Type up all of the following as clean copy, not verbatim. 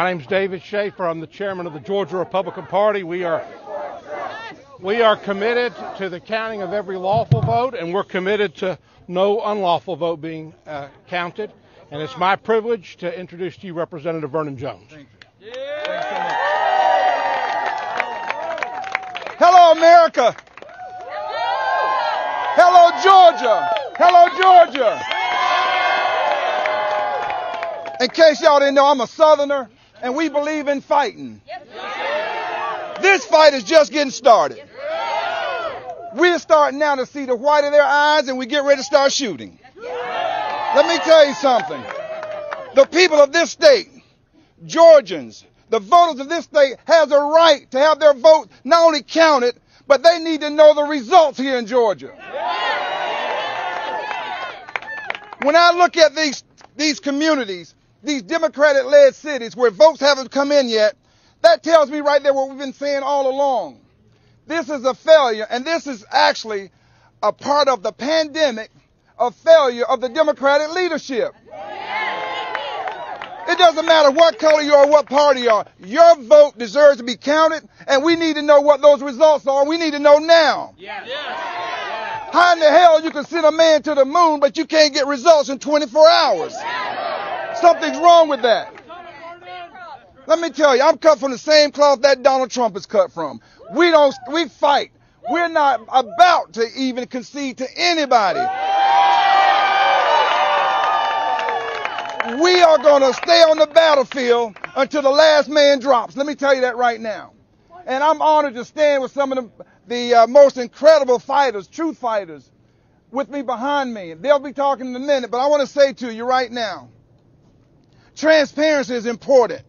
My name's David Schaefer. I'm the chairman of the Georgia Republican Party. We are committed to the counting of every lawful vote, and we're committed to no unlawful vote being counted. And it's my privilege to introduce to you Representative Vernon Jones. Thank you. Thanks so much. Hello, America. Hello, Georgia. Hello, Georgia. In case y'all didn't know, I'm a Southerner, and we believe in fighting. This fight is just getting started. We're starting now to see the white of their eyes, and we get ready to start shooting. Let me tell you something. The people of this state, Georgians, the voters of this state, has a right to have their vote not only counted, but they need to know the results here in Georgia. When I look at these communities, these Democratic-led cities where votes haven't come in yet, that tells me right there what we've been saying all along. This is a failure, and this is actually a part of the pandemic of failure of the Democratic leadership. It doesn't matter what color you are, what party you are. Your vote deserves to be counted, and we need to know what those results are. We need to know now. How in the hell you can send a man to the moon, but you can't get results in 24 hours? Something's wrong with that. Let me tell you, I'm cut from the same cloth that Donal Trumph is cut from. We fight. We're not about to even concede to anybody. We are going to stay on the battlefield until the last man drops. Let me tell you that right now. And I'm honored to stand with some of the most incredible fighters, truth fighters, with me behind me. They'll be talking in a minute, but I want to say to you right now, transparency is important.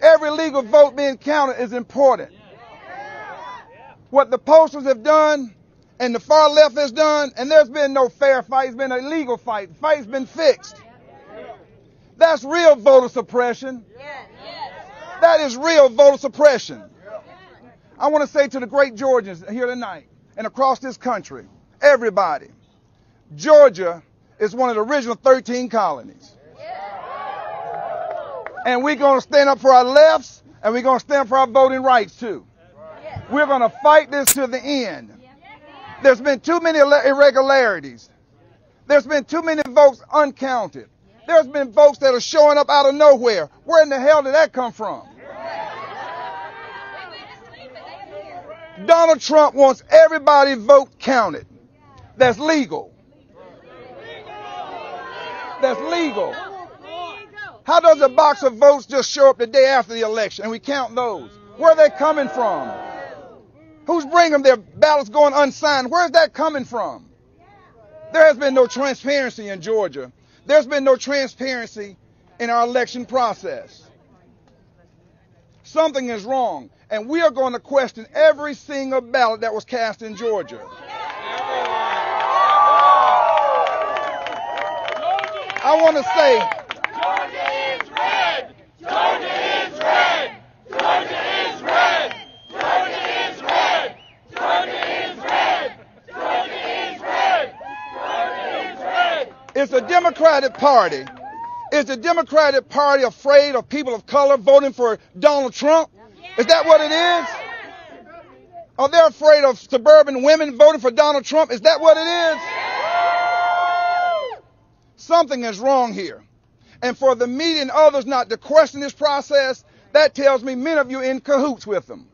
Every legal vote being counted is important. What the posters have done and the far left has done, and there's been no fair fight, it's been a legal fight. The fight's been fixed. That's real voter suppression. That is real voter suppression. I want to say to the great Georgians here tonight and across this country, everybody, Georgia is one of the original 13 colonies. And we're going to stand up for our lefts, and we're going to stand up for our voting rights, too. We're going to fight this to the end. There's been too many irregularities. There's been too many votes uncounted. There's been votes that are showing up out of nowhere. Where in the hell did that come from? Donald Trump wants everybody's vote counted. That's legal. That's legal. How does a box of votes just show up the day after the election and we count those? Where are they coming from? Who's bringing their ballots going unsigned? Where's that coming from? There has been no transparency in Georgia. There's been no transparency in our election process. Something is wrong, and we are going to question every single ballot that was cast in Georgia. I want to say, Georgia is red! Georgia is red! Georgia is red! Georgia is red! Georgia is red! Georgia is red! Georgia is red! it's a Democratic Party. Is the Democratic Party afraid of people of color voting for Donald Trump? Is that what it is? Are they afraid of suburban women voting for Donald Trump? Is that what it is? Something is wrong here. And for the media and others not to question this process, that tells me many of you are in cahoots with them.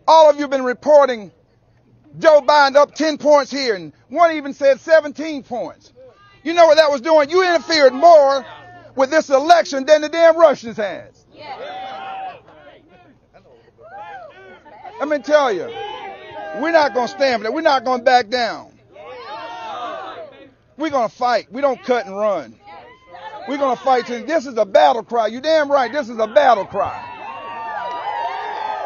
All of you have been reporting Joe Biden up 10 points here, and one even said 17 points. You know what that was doing? You interfered more with this election than the damn Russians has. Let me tell you, we're not going to stand for that. We're not going to back down. We're going to fight. We don't cut and run. We're going to fight. This is a battle cry. You're damn right. This is a battle cry.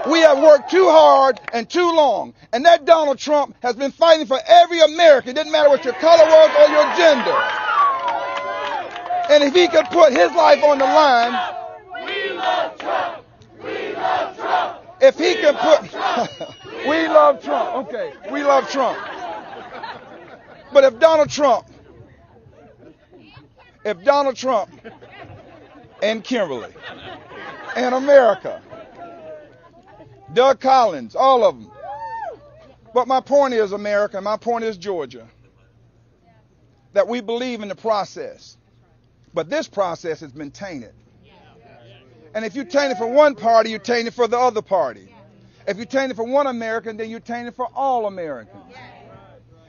We have worked too hard and too long. And that Donald Trump has been fighting for every American. It doesn't matter what your color was or your gender. And if he could put his life on the line. We love Trump! We love Trump! If he can put. We love Trump. Okay. We love Trump. But if Donald Trump if Donald Trump and Kimberly and America, Doug Collins, all of them. But my point is, America, my point is, Georgia, that we believe in the process. But this process has been tainted. And if you taint it for one party, you taint it for the other party. If you taint it for one American, then you taint it for all Americans.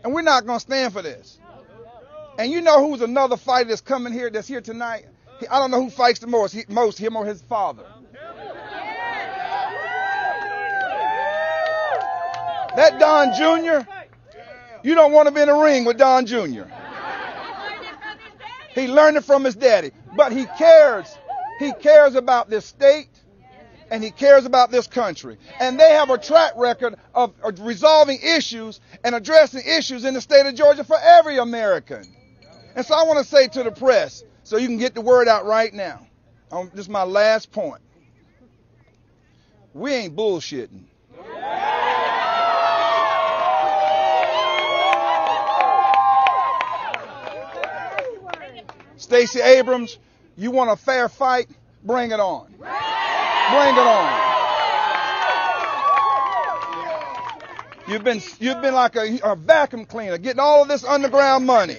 And we're not going to stand for this. And you know who's another fighter that's coming here, that's here tonight? I don't know who fights the most, him or his father. That Don Jr., you don't want to be in the ring with Don Jr. He learned it from his daddy. But he cares. He cares about this state, and he cares about this country. And they have a track record of resolving issues and addressing issues in the state of Georgia for every American. And so I want to say to the press, so you can get the word out right now, this is my last point. We ain't bullshitting. Stacey Abrams, you want a fair fight? Bring it on. Bring it on. You've been like a vacuum cleaner, getting all of this underground money.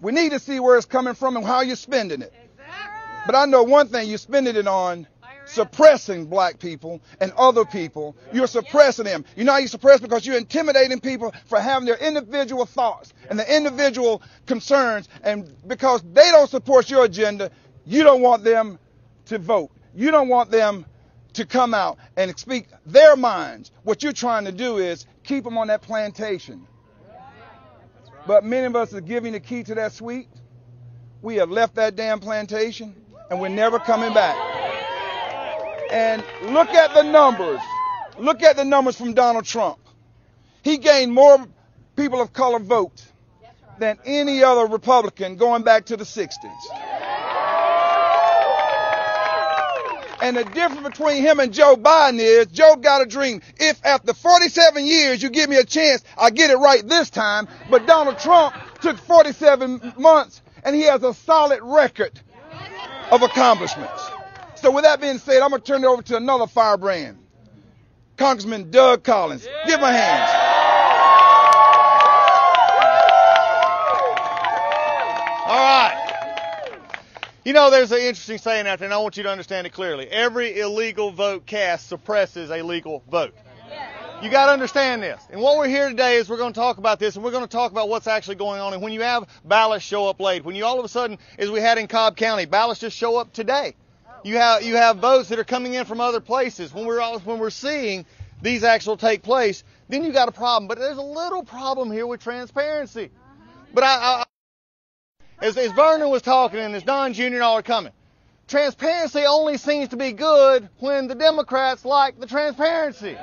We need to see where it's coming from and how you're spending it. But I know one thing, you're spending it on suppressing black people and other people. You're suppressing them. You know how you suppress? Because you're intimidating people for having their individual thoughts and their individual concerns. And because they don't support your agenda, you don't want them to vote. You don't want them to come out and speak their minds. What you're trying to do is keep them on that plantation. But many of us are giving the key to that suite. We have left that damn plantation and we're never coming back. And look at the numbers. Look at the numbers from Donald Trump. He gained more people of color votes than any other Republican going back to the 60s. And the difference between him and Joe Biden is Joe got a dream. If after 47 years you give me a chance, I get it right this time. But Donald Trump took 47 months and he has a solid record of accomplishments. So with that being said, I'm going to turn it over to another firebrand, Congressman Doug Collins. Give my hands. All right. You know, there's an interesting saying out there, and I want you to understand it clearly. Every illegal vote cast suppresses a legal vote. You got to understand this. And what we're here today is we're going to talk about this, and we're going to talk about what's actually going on. And when you have ballots show up late, when you all of a sudden, as we had in Cobb County, ballots just show up today. You have votes that are coming in from other places. When we're seeing these actually take place, then you got a problem. But there's a little problem here with transparency. But as Vernon was talking and as Don Jr. and all are coming, transparency only seems to be good when the Democrats like the transparency.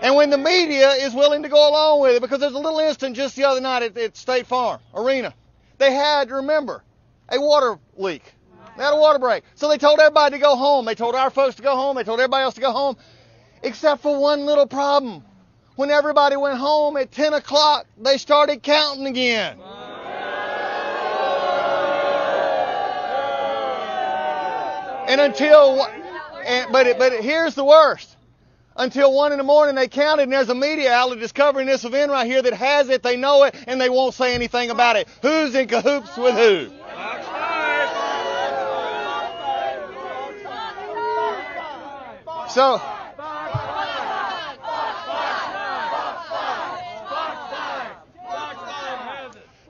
And when the media is willing to go along with it, because there's a little incident just the other night at State Farm Arena. They had, remember, a water leak. They had a water break. So they told everybody to go home. They told our folks to go home. They told everybody else to go home. Except for one little problem. When everybody went home at 10 o'clock, they started counting again. And but here's the worst. Until 1 in the morning they counted, and there's a media outlet that's covering this event right here that has it, they know it, and they won't say anything about it. Who's in cahoots with who? So,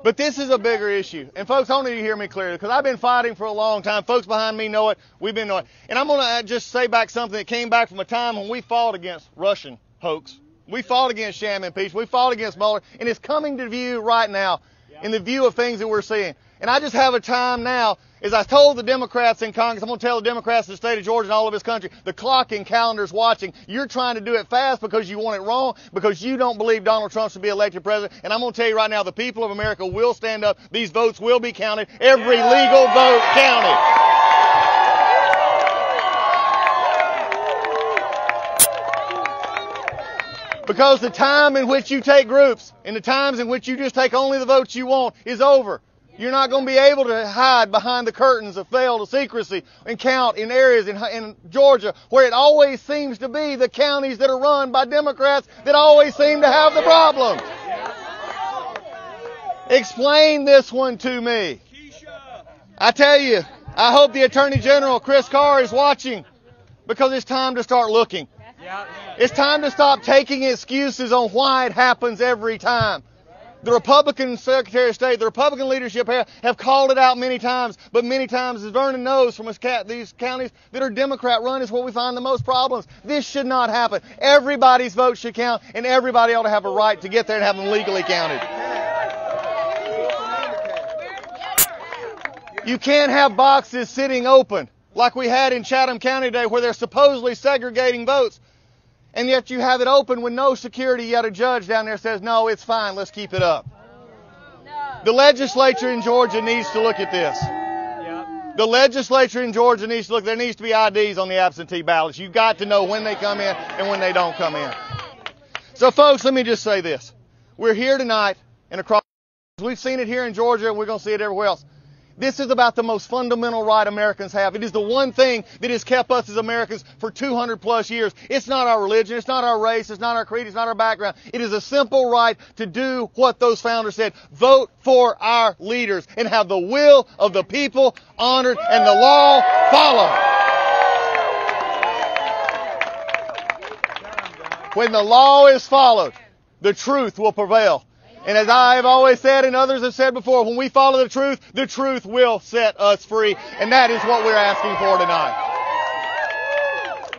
but this is a bigger issue. And folks, I want you to hear me clearly, because I've been fighting for a long time. Folks behind me know it. We've been knowing it. And I'm going to just say back something that came back from a time when we fought against Russian hoax. We fought against sham impeachment. We fought against Mueller. And it's coming to view right now in the view of things that we're seeing. And I just have a time now, as I told the Democrats in Congress, I'm going to tell the Democrats in the state of Georgia and all of this country, the clock and calendar's watching. You're trying to do it fast because you want it wrong, because you don't believe Donald Trump should be elected president. And I'm going to tell you right now, the people of America will stand up. These votes will be counted. Every legal vote counted. Because the time in which you take groups and the times in which you just take only the votes you want is over. You're not going to be able to hide behind the curtains of veil of secrecy and count in areas in Georgia where it always seems to be the counties that are run by Democrats that always seem to have the problem. Explain this one to me. I tell you, I hope the Attorney General, Chris Carr, is watching, because it's time to start looking. It's time to stop taking excuses on why it happens every time. The Republican Secretary of State, the Republican leadership have called it out many times, but many times, as Vernon knows from these counties that are Democrat run, is where we find the most problems. This should not happen. Everybody's vote should count, and everybody ought to have a right to get there and have them legally counted. You can't have boxes sitting open like we had in Chatham County today where they're supposedly segregating votes, and yet you have it open with no security, yet a judge down there says, no, it's fine, let's keep it up. The legislature in Georgia needs to look at this. The legislature in Georgia needs to look. There needs to be IDs on the absentee ballots. You've got to know when they come in and when they don't come in. So, folks, let me just say this. We're here tonight and across. We've seen it here in Georgia, and we're going to see it everywhere else. This is about the most fundamental right Americans have. It is the one thing that has kept us as Americans for 200 plus years. It's not our religion. It's not our race. It's not our creed. It's not our background. It is a simple right to do what those founders said. Vote for our leaders and have the will of the people honored and the law followed. When the law is followed, the truth will prevail. And as I have always said and others have said before, when we follow the truth will set us free. And that is what we're asking for tonight.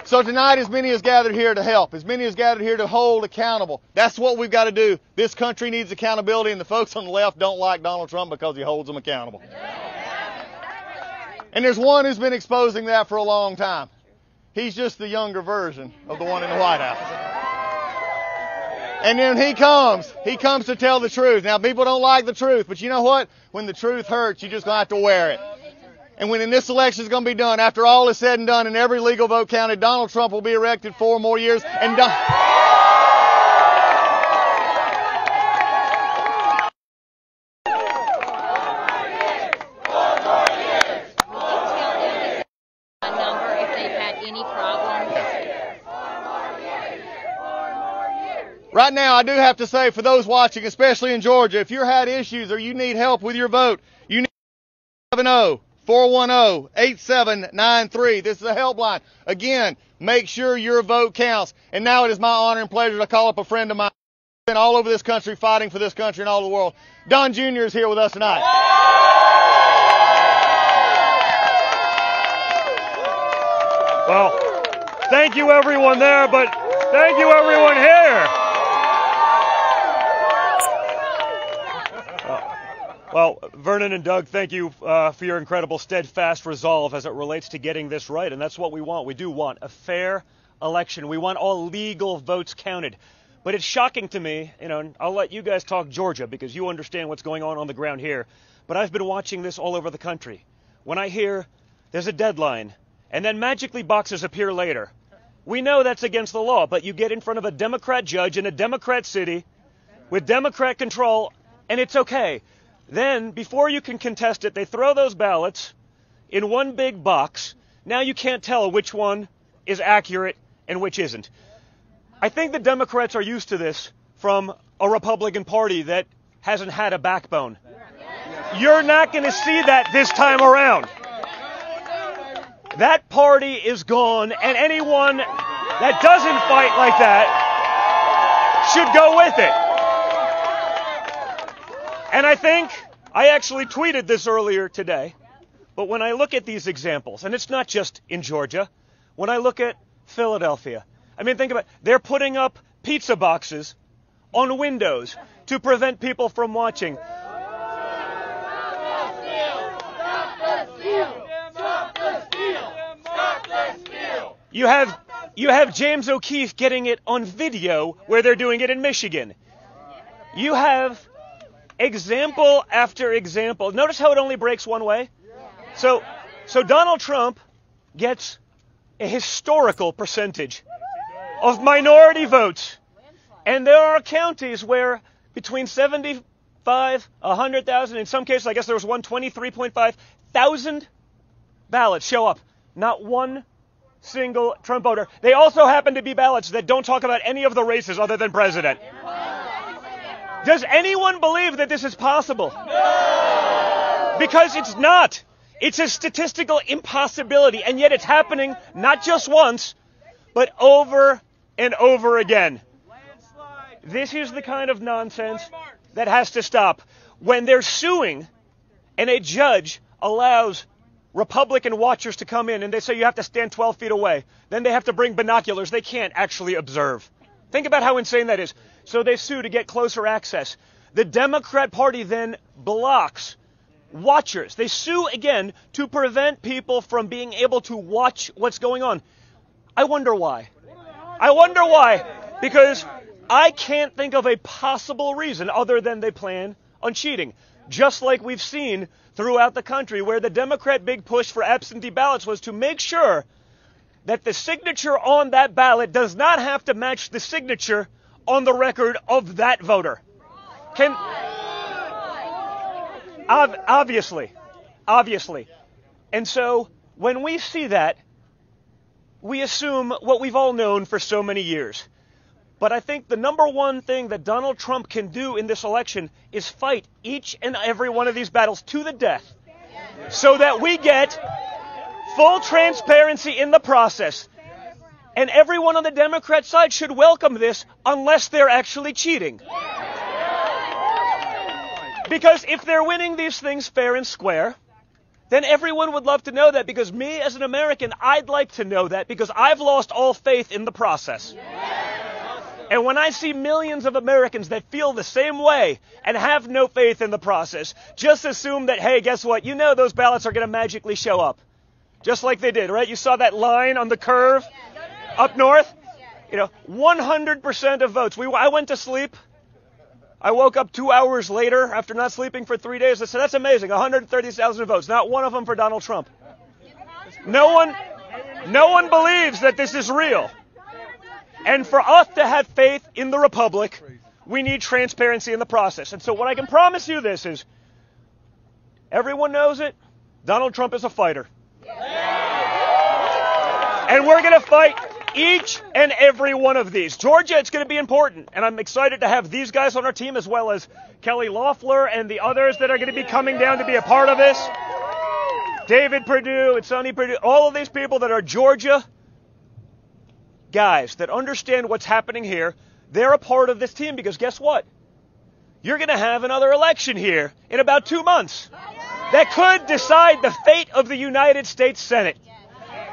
So tonight, as many as gathered here to help, as many as gathered here to hold accountable, that's what we've got to do. This country needs accountability, and the folks on the left don't like Donald Trump because he holds them accountable. And there's one who's been exposing that for a long time. He's just the younger version of the one in the White House. And then he comes to tell the truth. Now, people don't like the truth, but you know what? When the truth hurts, you're just going to have to wear it. And when this election is going to be done, after all is said and done and every legal vote counted, Donald Trump will be elected 4 more years. And right now, I do have to say, for those watching, especially in Georgia, if you had issues or you need help with your vote, you need 770-410-8793. This is a helpline. Again, make sure your vote counts. And now it is my honor and pleasure to call up a friend of mine who's been all over this country, fighting for this country and all the world. Don Jr. is here with us tonight. Well, thank you everyone there, but thank you everyone here. Well, Vernon and Doug, thank you for your incredible steadfast resolve as it relates to getting this right, and that's what we want. We do want a fair election. We want all legal votes counted. But it's shocking to me, and I'll let you guys talk Georgia because you understand what's going on the ground here, but I've been watching this all over the country. When I hear there's a deadline, and then magically boxes appear later, we know that's against the law, but you get in front of a Democrat judge in a Democrat city with Democrat control, and it's okay. Then, before you can contest it, they throw those ballots in one big box. Now you can't tell which one is accurate and which isn't. I think the Democrats are used to this from a Republican Party that hasn't had a backbone. You're not going to see that this time around. That party is gone, and anyone that doesn't fight like that should go with it. And I think, I actually tweeted this earlier today, but when I look at these examples, and it's not just in Georgia, when I look at Philadelphia, I mean, think about it. They're putting up pizza boxes on windows to prevent people from watching. You have James O'Keefe getting it on video where they're doing it in Michigan. You have example after example. Notice how it only breaks one way? So Donald Trump gets a historical percentage of minority votes. And there are counties where between 75, 100,000, in some cases, I guess there was 23.5 thousand ballots show up. Not one single Trump voter. They also happen to be ballots that don't talk about any of the races other than president. Does anyone believe that this is possible? No! Because it's not. It's a statistical impossibility, and yet it's happening not just once, but over and over again. This is the kind of nonsense that has to stop. When they're suing and a judge allows Republican watchers to come in and they say you have to stand 12 feet away, then they have to bring binoculars. They can't actually observe. Think about how insane that is. So they sue to get closer access. The Democrat Party then blocks watchers. They sue again to prevent people from being able to watch what's going on. I wonder why. Because I can't think of a possible reason other than they plan on cheating. Just like we've seen throughout the country, where the Democrat big push for absentee ballots was to make sure that the signature on that ballot does not have to match the signature on the record of that voter. Obviously. And so when we see that, we assume what we've all known for so many years. But I think the number one thing that Donald Trump can do in this election is fight each and every one of these battles to the death so that we get full transparency in the process. And everyone on the Democrat side should welcome this unless they're actually cheating. Because if they're winning these things fair and square, then everyone would love to know that, because me as an American, I'd like to know that, because I've lost all faith in the process. And when I see millions of Americans that feel the same way and have no faith in the process, just assume that, hey, guess what? You know those ballots are going to magically show up. Just like they did, right? You saw that line on the curve up north? 100% of votes. I went to sleep. I woke up 2 hours later after not sleeping for 3 days. I said, that's amazing. 130,000 votes. Not one of them for Donald Trump. No one believes that this is real. And for us to have faith in the Republic, we need transparency in the process. And so what I can promise you this is, everyone knows it, Donald Trump is a fighter. And we're going to fight each and every one of these. Georgia, it's going to be important. And I'm excited to have these guys on our team, as well as Kelly Loeffler and the others that are going to be coming down to be a part of this. David Perdue and Sonny Perdue, all of these people that are Georgia guys that understand what's happening here, they're a part of this team, because guess what? You're going to have another election here in about 2 months that could decide the fate of the United States Senate.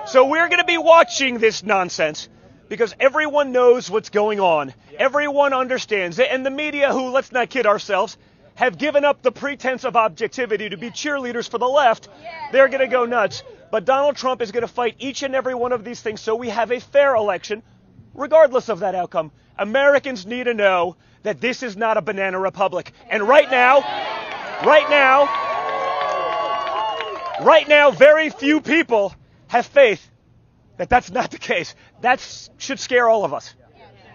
So we're going to be watching this nonsense, because everyone knows what's going on. Everyone understands it. And the media, who, let's not kid ourselves, have given up the pretense of objectivity to be cheerleaders for the left, they're going to go nuts. But Donald Trump is going to fight each and every one of these things so we have a fair election, regardless of that outcome. Americans need to know that this is not a banana republic. And right now, very few people have faith that that's not the case. That should scare all of us.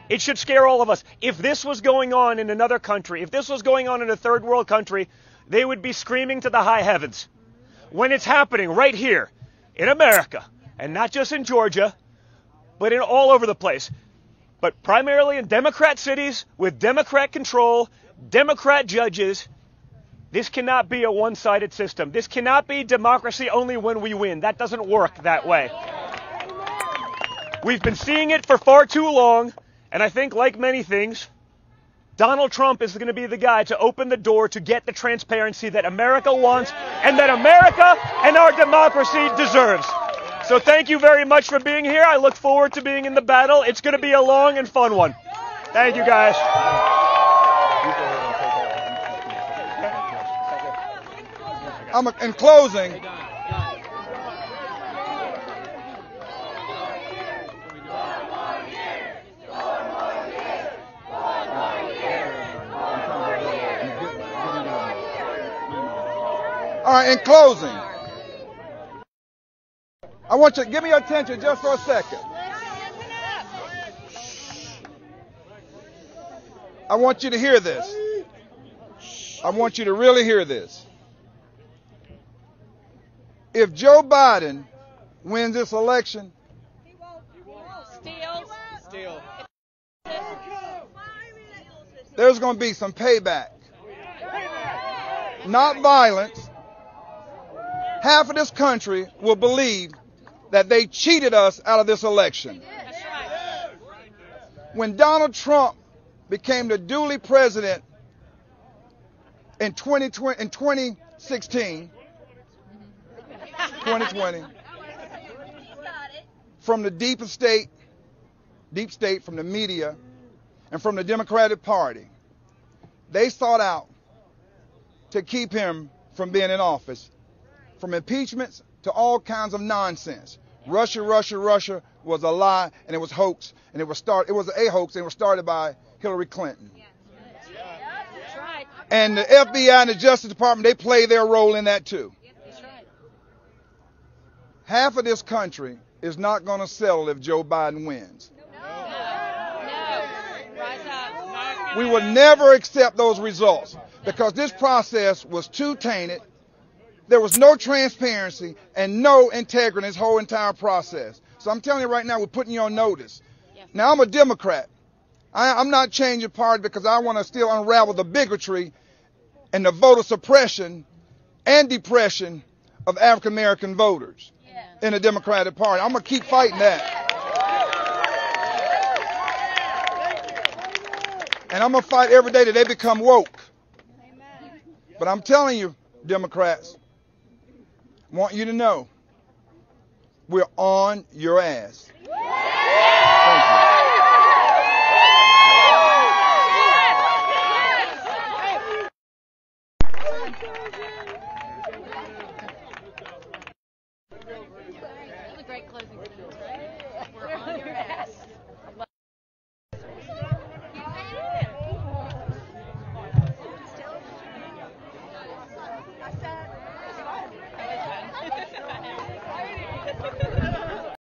It should scare all of us. If this was going on in another country, if this was going on in a third world country, they would be screaming to the high heavens. When it's happening right here in America, and not just in Georgia, but in all over the place, but primarily in Democrat cities with Democrat control, Democrat judges, this cannot be a one-sided system. This cannot be democracy only when we win. That doesn't work that way. We've been seeing it for far too long, and I think, like many things, Donald Trump is going to be the guy to open the door to get the transparency that America wants and that America and our democracy deserves. So thank you very much for being here. I look forward to being in the battle. It's going to be a long and fun one. Thank you, guys. In closing, I want you to give me your attention just for a second. I want you to hear this. I want you to really hear this. If Joe Biden wins this election, there's going to be some payback. Not violence. Half of this country will believe that they cheated us out of this election. When Donald Trump became the duly president in 2020, 2020, from the deep state, from the media, and from the Democratic Party, they sought out to keep him from being in office, from impeachments to all kinds of nonsense. Russia was a lie, and it was hoax, and it was a hoax, and it was started by Hillary Clinton. And the FBI and the Justice Department, they play their role in that too. Half of this country is not going to settle if Joe Biden wins. We will never accept those results because this process was too tainted. There was no transparency and no integrity in this whole entire process. So I'm telling you right now, we're putting you on notice. Now, I'm a Democrat. I'm not changing party because I want to still unravel the bigotry and the voter suppression and depression of African American voters in the Democratic Party. I'm going to keep fighting that. And I'm going to fight every day that they become woke. But I'm telling you, Democrats, I want you to know we're on your ass.